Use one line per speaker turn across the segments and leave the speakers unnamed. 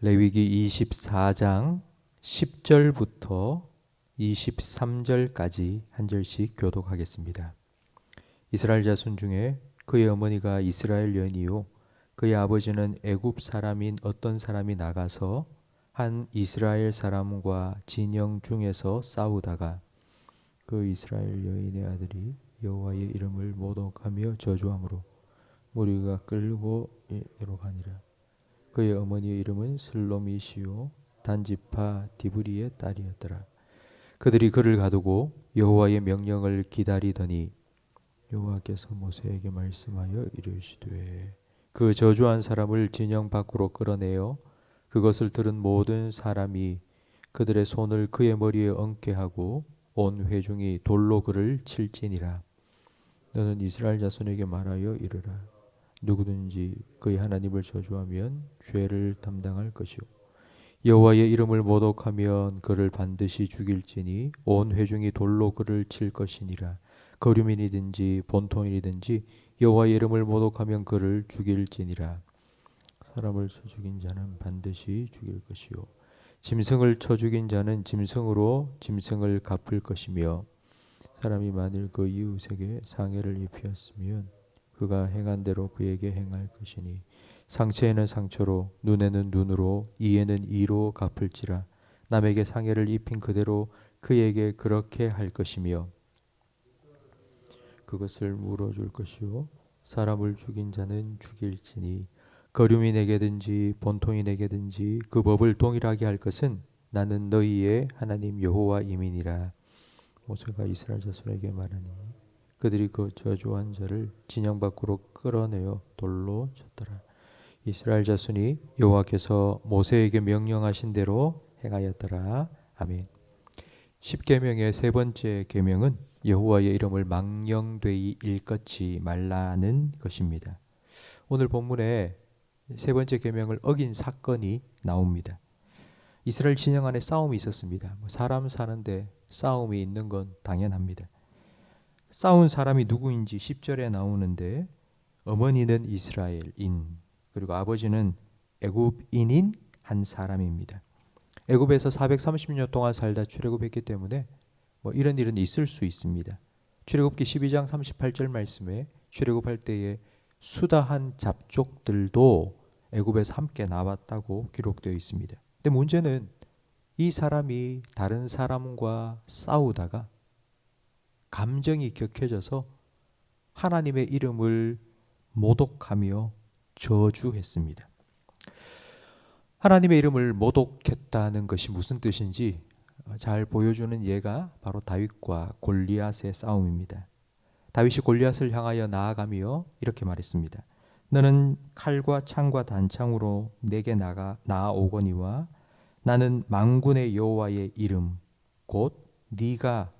레위기 24장 10절부터 23절까지 한 절씩 교독하겠습니다. 이스라엘 자손 중에 그의 어머니가 이스라엘 여인이요 그의 아버지는 애굽 사람인 어떤 사람이 나가서 한 이스라엘 사람과 진영 중에서 싸우다가 그 이스라엘 여인의 아들이 여호와의 이름을 모독하며 저주함으로 무리가 끌고 이리로 가니라. 그의 어머니의 이름은 슬로미시요 단지파 디브리의 딸이었더라. 그들이 그를 가두고 여호와의 명령을 기다리더니 여호와께서 모세에게 말씀하여 이르시되 그 저주한 사람을 진영 밖으로 끌어내어 그것을 들은 모든 사람이 그들의 손을 그의 머리에 얹게 하고 온 회중이 돌로 그를 칠지니라. 너는 이스라엘 자손에게 말하여 이르라. 누구든지 그의 하나님을 저주하면 죄를 담당할 것이요 여호와의 이름을 모독하면 그를 반드시 죽일지니 온 회중이 돌로 그를 칠 것이니라. 거류민이든지 본토인이든지 여호와의 이름을 모독하면 그를 죽일지니라. 사람을 쳐 죽인 자는 반드시 죽일 것이요 짐승을 쳐 죽인 자는 짐승으로 짐승을 갚을 것이며 사람이 만일 그 이웃에게 상해를 입혔으면 그가 행한 대로 그에게 행할 것이니 상처에는 상처로 눈에는 눈으로 이에는 이로 갚을지라. 남에게 상해를 입힌 그대로 그에게 그렇게 할 것이며 그것을 물어줄 것이요 사람을 죽인 자는 죽일지니 거류민에게든지 본토인에게든지 그 법을 동일하게 할 것은 나는 너희의 하나님 여호와임이니라. 모세가 이스라엘 자손에게 말하니 그들이 그 저주한 자를 진영 밖으로 끌어내어 돌로 쳤더라. 이스라엘 자손이 여호와께서 모세에게 명령하신 대로 행하였더라. 아멘. 십계명의 세 번째 계명은 여호와의 이름을 망령되이 일컫지 말라는 것입니다. 오늘 본문에 세 번째 계명을 어긴 사건이 나옵니다. 이스라엘 진영 안에 싸움이 있었습니다. 사람 사는데 싸움이 있는 건 당연합니다. 싸운 사람이 누구인지 10절에 나오는데 어머니는 이스라엘인 그리고 아버지는 애굽인인 한 사람입니다. 애굽에서 430년 동안 살다 출애굽했기 때문에 이런 일은 있을 수 있습니다. 출애굽기 12장 38절 말씀에 출애굽할 때에 수다한 잡족들도 애굽에서 함께 나왔다고 기록되어 있습니다. 근데 문제는 이 사람이 다른 사람과 싸우다가 감정이 격해져서 하나님의 이름을 모독하며 저주했습니다. 하나님의 이름을 모독했다는 것이 무슨 뜻인지 잘 보여주는 예가 바로 다윗과 골리앗의 싸움입니다. 다윗이 골리앗을 향하여 나아가며 이렇게 말했습니다. 너는 칼과 창과 단창으로 내게 나아오거니와 나는 만군의 여호와의 이름 곧 네가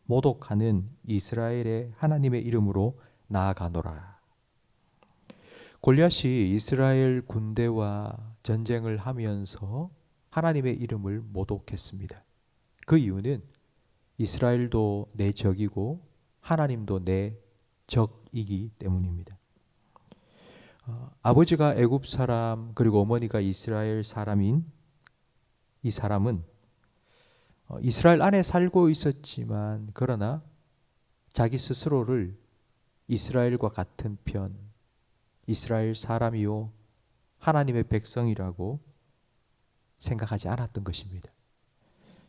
모독하는 이스라엘의 하나님의 이름으로 나아가노라. 골리앗이 이스라엘 군대와 전쟁을 하면서 하나님의 이름을 모독했습니다. 그 이유는 이스라엘도 내 적이고 하나님도 내 적이기 때문입니다. 아버지가 애굽 사람 그리고 어머니가 이스라엘 사람인 이 사람은 이스라엘 안에 살고 있었지만 그러나 자기 스스로를 이스라엘과 같은 편, 이스라엘 사람이요 하나님의 백성이라고 생각하지 않았던 것입니다.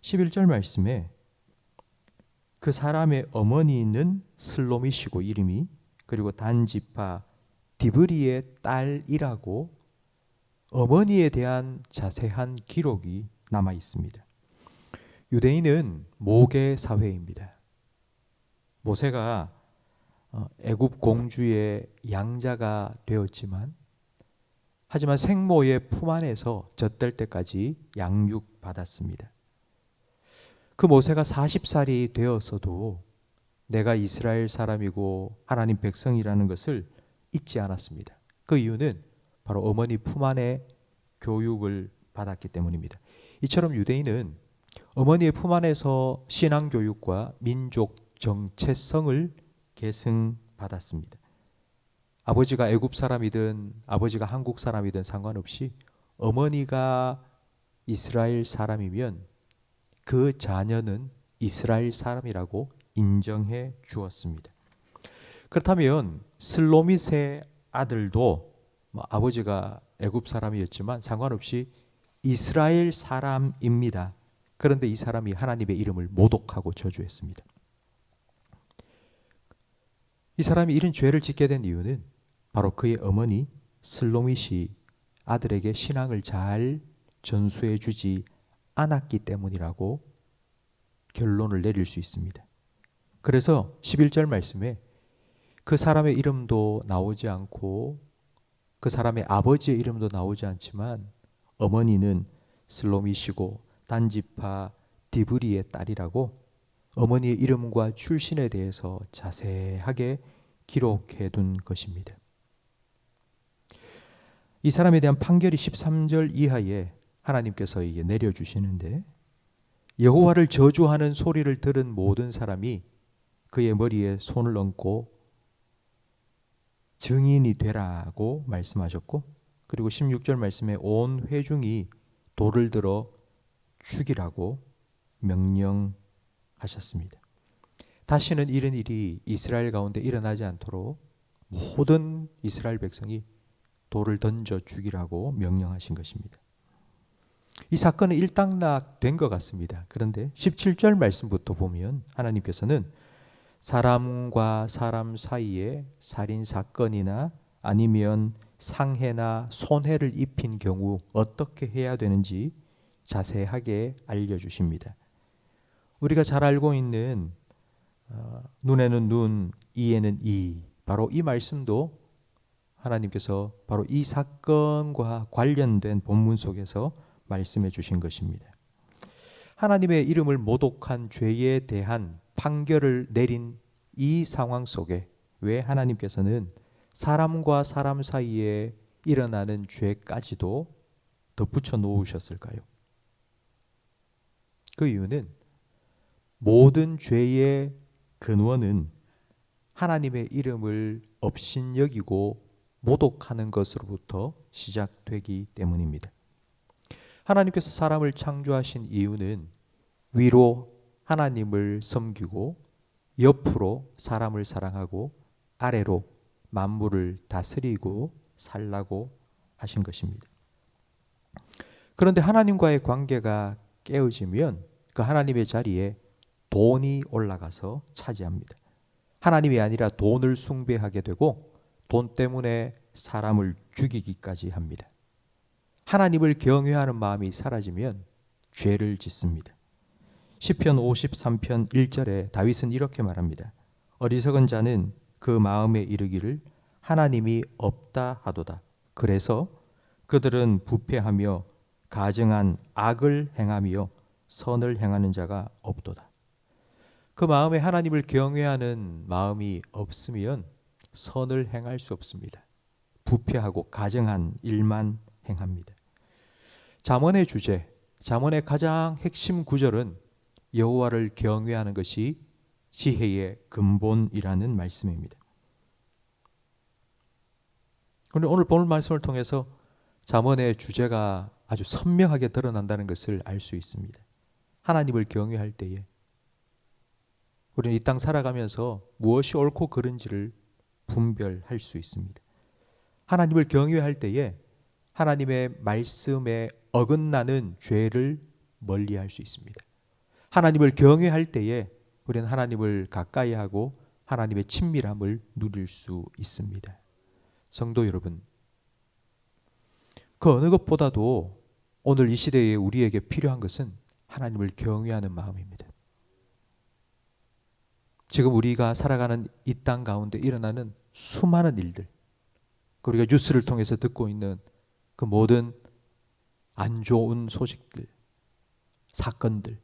11절 말씀에 그 사람의 어머니는 슬로미시고 이름이 그리고 단지파 디브리의 딸이라고 어머니에 대한 자세한 기록이 남아 있습니다. 유대인은 모계 사회입니다. 모세가 애굽 공주의 양자가 되었지만 하지만 생모의 품 안에서 젖될 때까지 양육받았습니다. 그 모세가 40살이 되었어도 내가 이스라엘 사람이고 하나님 백성이라는 것을 잊지 않았습니다. 그 이유는 바로 어머니 품 안에 교육을 받았기 때문입니다. 이처럼 유대인은 어머니의 품 안에서 신앙교육과 민족 정체성을 계승받았습니다. 아버지가 애굽 사람이든 아버지가 한국 사람이든 상관없이 어머니가 이스라엘 사람이면 그 자녀는 이스라엘 사람이라고 인정해 주었습니다. 그렇다면 슬로밋의 아들도 아버지가 애굽 사람이었지만 상관없이 이스라엘 사람입니다. 그런데 이 사람이 하나님의 이름을 모독하고 저주했습니다. 이 사람이 이런 죄를 짓게 된 이유는 바로 그의 어머니 슬로밋이 아들에게 신앙을 잘 전수해 주지 않았기 때문이라고 결론을 내릴 수 있습니다. 그래서 11절 말씀에 그 사람의 이름도 나오지 않고 그 사람의 아버지의 이름도 나오지 않지만 어머니는 슬로밋이고 단지파 디브리의 딸이라고 어머니의 이름과 출신에 대해서 자세하게 기록해 둔 것입니다. 이 사람에 대한 판결이 13절 이하에 하나님께서 이게 내려주시는데 여호와를 저주하는 소리를 들은 모든 사람이 그의 머리에 손을 얹고 증인이 되라고 말씀하셨고 그리고 16절 말씀에 온 회중이 돌을 들어 죽이라고 명령하셨습니다. 다시는 이런 일이 이스라엘 가운데 일어나지 않도록 모든 이스라엘 백성이 돌을 던져 죽이라고 명령하신 것입니다. 이 사건은 일단락된 것 같습니다. 그런데 17절 말씀부터 보면 하나님께서는 사람과 사람 사이에 살인사건이나 아니면 상해나 손해를 입힌 경우 어떻게 해야 되는지 자세하게 알려주십니다. 우리가 잘 알고 있는 눈에는 눈, 이에는 이, 바로 이 말씀도 하나님께서 바로 이 사건과 관련된 본문 속에서 말씀해 주신 것입니다. 하나님의 이름을 모독한 죄에 대한 판결을 내린 이 상황 속에 왜 하나님께서는 사람과 사람 사이에 일어나는 죄까지도 덧붙여 놓으셨을까요? 그 이유는 모든 죄의 근원은 하나님의 이름을 업신여기고 모독하는 것으로부터 시작되기 때문입니다. 하나님께서 사람을 창조하신 이유는 위로 하나님을 섬기고 옆으로 사람을 사랑하고 아래로 만물을 다스리고 살라고 하신 것입니다. 그런데 하나님과의 관계가 깨어지면 그 하나님의 자리에 돈이 올라가서 차지합니다. 하나님이 아니라 돈을 숭배하게 되고 돈 때문에 사람을 죽이기까지 합니다. 하나님을 경외하는 마음이 사라지면 죄를 짓습니다. 시편 53편 1절에 다윗은 이렇게 말합니다. 어리석은 자는 그 마음에 이르기를 하나님이 없다 하도다. 그래서 그들은 부패하며 가증한 악을 행하며 선을 행하는 자가 없도다. 그 마음에 하나님을 경외하는 마음이 없으면 선을 행할 수 없습니다. 부패하고 가증한 일만 행합니다. 잠언의 주제, 잠언의 가장 핵심 구절은 여호와를 경외하는 것이 지혜의 근본이라는 말씀입니다. 그런데 오늘 본문 말씀을 통해서 잠언의 주제가 아주 선명하게 드러난다는 것을 알 수 있습니다. 하나님을 경외할 때에 우리는 이 땅 살아가면서 무엇이 옳고 그른지를 분별할 수 있습니다. 하나님을 경외할 때에 하나님의 말씀에 어긋나는 죄를 멀리할 수 있습니다. 하나님을 경외할 때에 우리는 하나님을 가까이 하고 하나님의 친밀함을 누릴 수 있습니다. 성도 여러분, 그 어느 것보다도 오늘 이 시대에 우리에게 필요한 것은 하나님을 경외하는 마음입니다. 지금 우리가 살아가는 이 땅 가운데 일어나는 수많은 일들, 우리가 뉴스를 통해서 듣고 있는 그 모든 안 좋은 소식들, 사건들,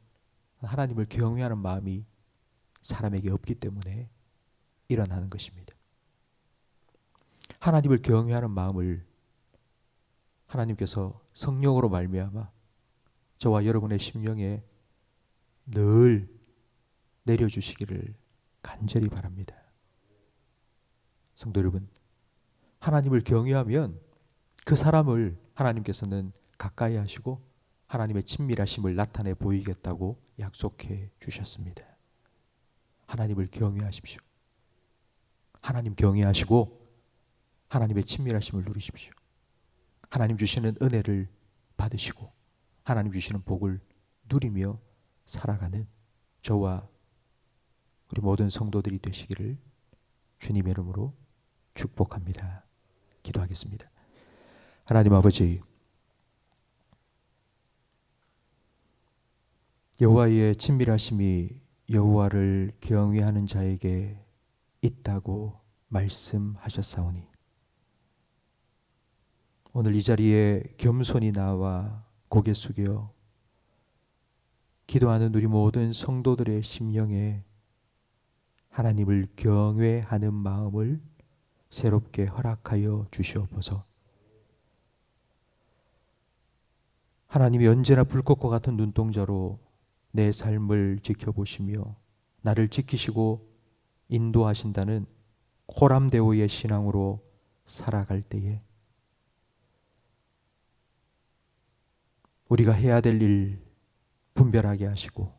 하나님을 경외하는 마음이 사람에게 없기 때문에 일어나는 것입니다. 하나님을 경외하는 마음을 하나님께서 성령으로 말미암아 저와 여러분의 심령에 늘 내려주시기를 간절히 바랍니다. 성도 여러분, 하나님을 경외하면 그 사람을 하나님께서는 가까이 하시고 하나님의 친밀하심을 나타내 보이겠다고 약속해 주셨습니다. 하나님을 경외하십시오. 하나님 경외하시고 하나님의 친밀하심을 누리십시오. 하나님 주시는 은혜를 받으시고 하나님 주시는 복을 누리며 살아가는 저와 우리 모든 성도들이 되시기를 주님의 이름으로 축복합니다. 기도하겠습니다. 하나님 아버지, 여호와의 친밀하심이 여호와를 경외하는 자에게 있다고 말씀하셨사오니 오늘 이 자리에 겸손히 나와 고개 숙여 기도하는 우리 모든 성도들의 심령에 하나님을 경외하는 마음을 새롭게 허락하여 주시옵소서. 하나님이 언제나 불꽃과 같은 눈동자로 내 삶을 지켜보시며 나를 지키시고 인도하신다는 코람데오의 신앙으로 살아갈 때에 우리가 해야 될 일 분별하게 하시고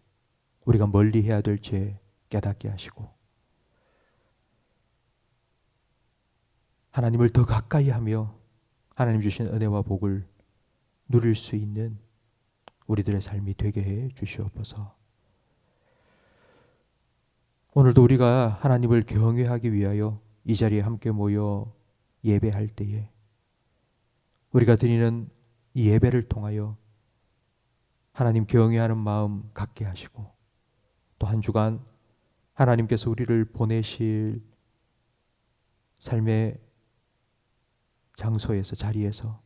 우리가 멀리 해야 될 죄 깨닫게 하시고 하나님을 더 가까이 하며 하나님 주신 은혜와 복을 누릴 수 있는 우리들의 삶이 되게 해 주시옵소서. 오늘도 우리가 하나님을 경외하기 위하여 이 자리에 함께 모여 예배할 때에 우리가 드리는 이 예배를 통하여 하나님 경외하는 마음 갖게 하시고 또 한 주간 하나님께서 우리를 보내실 삶의 장소에서 자리에서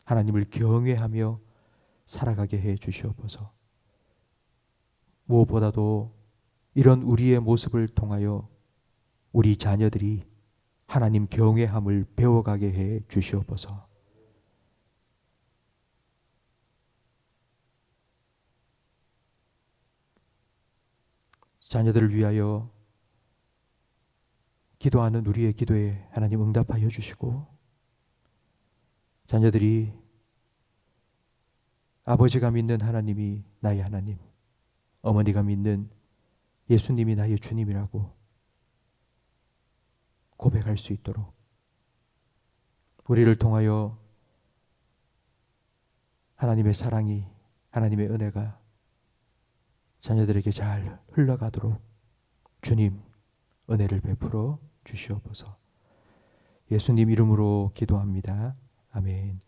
하나님을 경외하며 살아가게 해 주시옵소서. 무엇보다도 이런 우리의 모습을 통하여 우리 자녀들이 하나님 경외함을 배워가게 해 주시옵소서. 자녀들을 위하여 기도하는 우리의 기도에 하나님 응답하여 주시고 자녀들이 아버지가 믿는 하나님이 나의 하나님, 어머니가 믿는 예수님이 나의 주님이라고 고백할 수 있도록 우리를 통하여 하나님의 사랑이, 하나님의 은혜가 자녀들에게 잘 흘러가도록 주님 은혜를 베풀어 주시옵소서. 예수님 이름으로 기도합니다. 아멘.